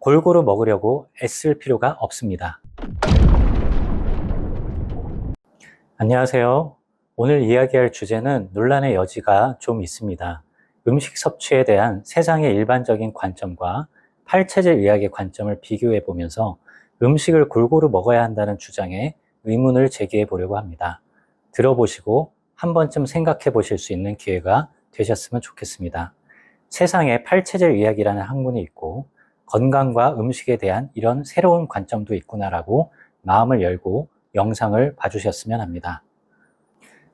골고루 먹으려고 애쓸 필요가 없습니다. 안녕하세요. 오늘 이야기할 주제는 논란의 여지가 좀 있습니다. 음식 섭취에 대한 세상의 일반적인 관점과 팔체질 의학의 관점을 비교해 보면서 음식을 골고루 먹어야 한다는 주장에 의문을 제기해 보려고 합니다. 들어보시고 한 번쯤 생각해 보실 수 있는 기회가 되셨으면 좋겠습니다. 세상에 팔체질 의학이라는 학문이 있고 건강과 음식에 대한 이런 새로운 관점도 있구나라고 마음을 열고 영상을 봐주셨으면 합니다.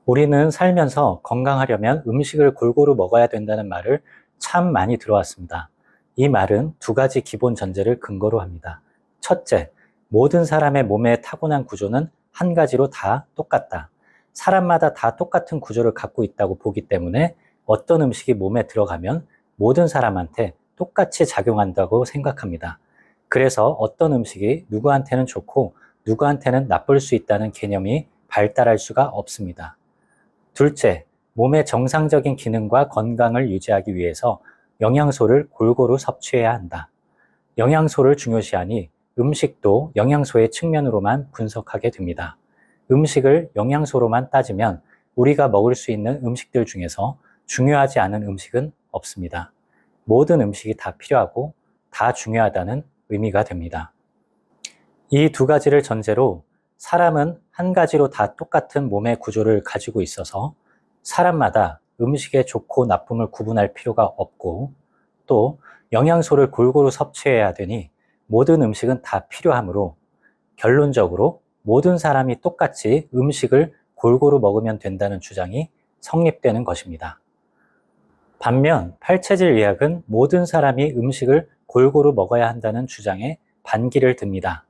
우리는 살면서 건강하려면 음식을 골고루 먹어야 된다는 말을 참 많이 들어왔습니다. 이 말은 두 가지 기본 전제를 근거로 합니다. 첫째, 모든 사람의 몸의 타고난 구조는 한 가지로 다 똑같다. 사람마다 다 똑같은 구조를 갖고 있다고 보기 때문에 어떤 음식이 몸에 들어가면 모든 사람한테 똑같이 작용한다고 생각합니다. 그래서 어떤 음식이 누구한테는 좋고 누구한테는 나쁠 수 있다는 개념이 발달할 수가 없습니다. 둘째, 몸의 정상적인 기능과 건강을 유지하기 위해서 영양소를 골고루 섭취해야 한다. 영양소를 중요시하니 음식도 영양소의 측면으로만 분석하게 됩니다. 음식을 영양소로만 따지면 우리가 먹을 수 있는 음식들 중에서 중요하지 않은 음식은 없습니다. 모든 음식이 다 필요하고 다 중요하다는 의미가 됩니다. 이 두 가지를 전제로 사람은 한 가지로 다 똑같은 몸의 구조를 가지고 있어서 사람마다 음식의 좋고 나쁨을 구분할 필요가 없고 또 영양소를 골고루 섭취해야 되니 모든 음식은 다 필요하므로 결론적으로 모든 사람이 똑같이 음식을 골고루 먹으면 된다는 주장이 성립되는 것입니다. 반면 팔체질 의학은 모든 사람이 음식을 골고루 먹어야 한다는 주장에 반기를 듭니다.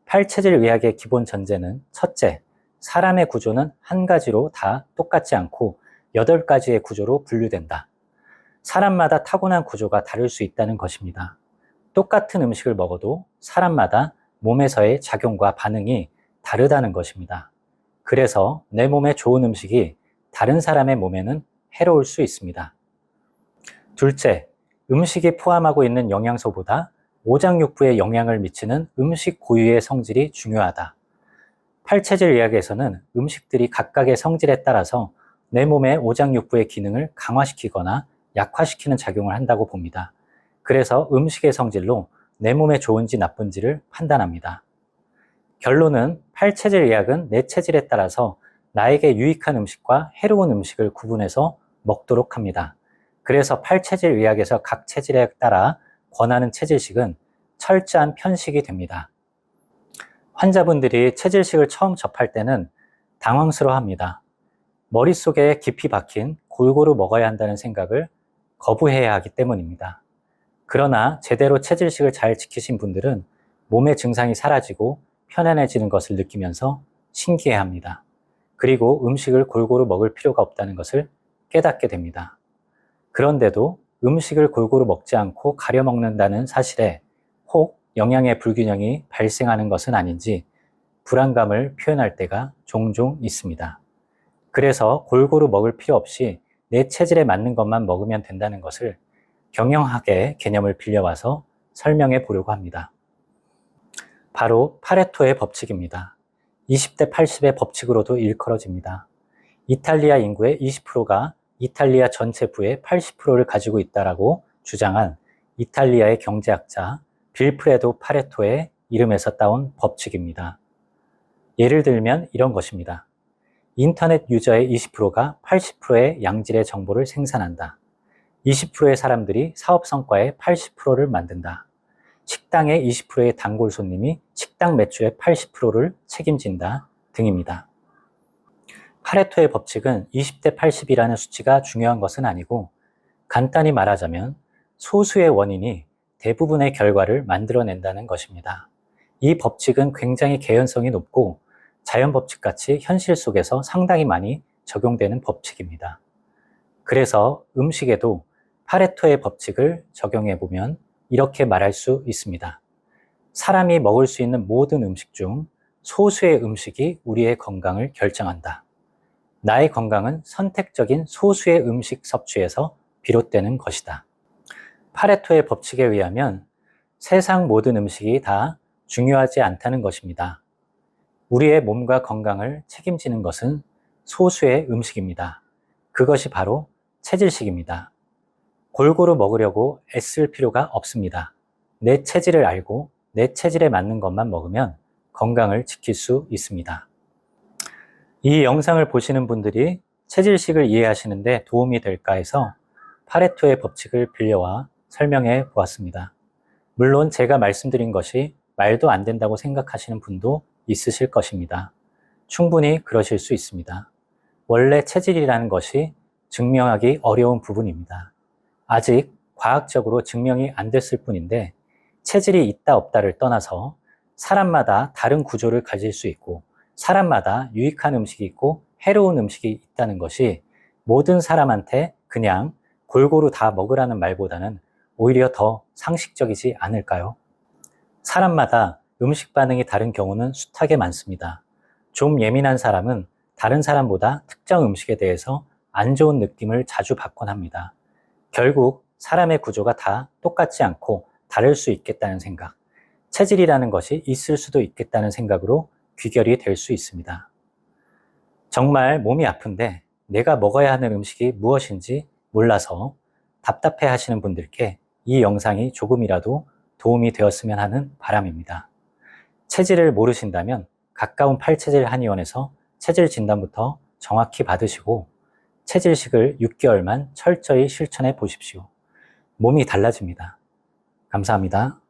팔체질 의학의 기본 전제는 첫째, 사람의 구조는 한 가지로 다 똑같지 않고 8가지의 구조로 분류된다. 사람마다 타고난 구조가 다를 수 있다는 것입니다. 똑같은 음식을 먹어도 사람마다 몸에서의 작용과 반응이 다르다는 것입니다. 그래서 내 몸에 좋은 음식이 다른 사람의 몸에는 해로울 수 있습니다. 둘째, 음식이 포함하고 있는 영양소보다 오장육부에 영향을 미치는 음식 고유의 성질이 중요하다. 팔체질 의학에서는 음식들이 각각의 성질에 따라서 내 몸의 오장육부의 기능을 강화시키거나 약화시키는 작용을 한다고 봅니다. 그래서 음식의 성질로 내 몸에 좋은지 나쁜지를 판단합니다. 결론은 팔체질 의학은 내 체질에 따라서 나에게 유익한 음식과 해로운 음식을 구분해서 먹도록 합니다. 그래서 팔체질 의학에서 각 체질에 따라 권하는 체질식은 철저한 편식이 됩니다. 환자분들이 체질식을 처음 접할 때는 당황스러워합니다. 머릿속에 깊이 박힌 골고루 먹어야 한다는 생각을 거부해야 하기 때문입니다. 그러나 제대로 체질식을 잘 지키신 분들은 몸의 증상이 사라지고 편안해지는 것을 느끼면서 신기해합니다. 그리고 음식을 골고루 먹을 필요가 없다는 것을 깨닫게 됩니다. 그런데도 음식을 골고루 먹지 않고 가려 먹는다는 사실에 혹 영양의 불균형이 발생하는 것은 아닌지 불안감을 표현할 때가 종종 있습니다. 그래서 골고루 먹을 필요 없이 내 체질에 맞는 것만 먹으면 된다는 것을 경영학의 개념을 빌려와서 설명해 보려고 합니다. 바로 파레토의 법칙입니다. 20대 80의 법칙으로도 일컬어집니다. 이탈리아 인구의 20%가 이탈리아 전체 부의 80%를 가지고 있다라고 주장한 이탈리아의 경제학자 빌프레도 파레토의 이름에서 따온 법칙입니다. 예를 들면 이런 것입니다. 인터넷 유저의 20%가 80%의 양질의 정보를 생산한다. 20%의 사람들이 사업 성과의 80%를 만든다. 식당의 20%의 단골 손님이 식당 매출의 80%를 책임진다 등입니다. 파레토의 법칙은 20대 80이라는 수치가 중요한 것은 아니고 간단히 말하자면 소수의 원인이 대부분의 결과를 만들어낸다는 것입니다. 이 법칙은 굉장히 개연성이 높고 자연법칙같이 현실 속에서 상당히 많이 적용되는 법칙입니다. 그래서 음식에도 파레토의 법칙을 적용해 보면 이렇게 말할 수 있습니다. 사람이 먹을 수 있는 모든 음식 중 소수의 음식이 우리의 건강을 결정한다. 나의 건강은 선택적인 소수의 음식 섭취에서 비롯되는 것이다. 파레토의 법칙에 의하면 세상 모든 음식이 다 중요하지 않다는 것입니다. 우리의 몸과 건강을 책임지는 것은 소수의 음식입니다. 그것이 바로 체질식입니다. 골고루 먹으려고 애쓸 필요가 없습니다. 내 체질을 알고 내 체질에 맞는 것만 먹으면 건강을 지킬 수 있습니다. 이 영상을 보시는 분들이 체질식을 이해하시는데 도움이 될까 해서 파레토의 법칙을 빌려와 설명해 보았습니다. 물론 제가 말씀드린 것이 말도 안 된다고 생각하시는 분도 있으실 것입니다. 충분히 그러실 수 있습니다. 원래 체질이라는 것이 증명하기 어려운 부분입니다. 아직 과학적으로 증명이 안 됐을 뿐인데 체질이 있다 없다를 떠나서 사람마다 다른 구조를 가질 수 있고 사람마다 유익한 음식이 있고 해로운 음식이 있다는 것이 모든 사람한테 그냥 골고루 다 먹으라는 말보다는 오히려 더 상식적이지 않을까요? 사람마다 음식 반응이 다른 경우는 숱하게 많습니다. 좀 예민한 사람은 다른 사람보다 특정 음식에 대해서 안 좋은 느낌을 자주 받곤 합니다. 결국 사람의 구조가 다 똑같지 않고 다를 수 있겠다는 생각, 체질이라는 것이 있을 수도 있겠다는 생각으로 귀결이 될 수 있습니다. 정말 몸이 아픈데 내가 먹어야 하는 음식이 무엇인지 몰라서 답답해 하시는 분들께 이 영상이 조금이라도 도움이 되었으면 하는 바람입니다. 체질을 모르신다면 가까운 팔체질 한의원에서 체질 진단부터 정확히 받으시고 체질식을 6개월만 철저히 실천해 보십시오. 몸이 달라집니다. 감사합니다.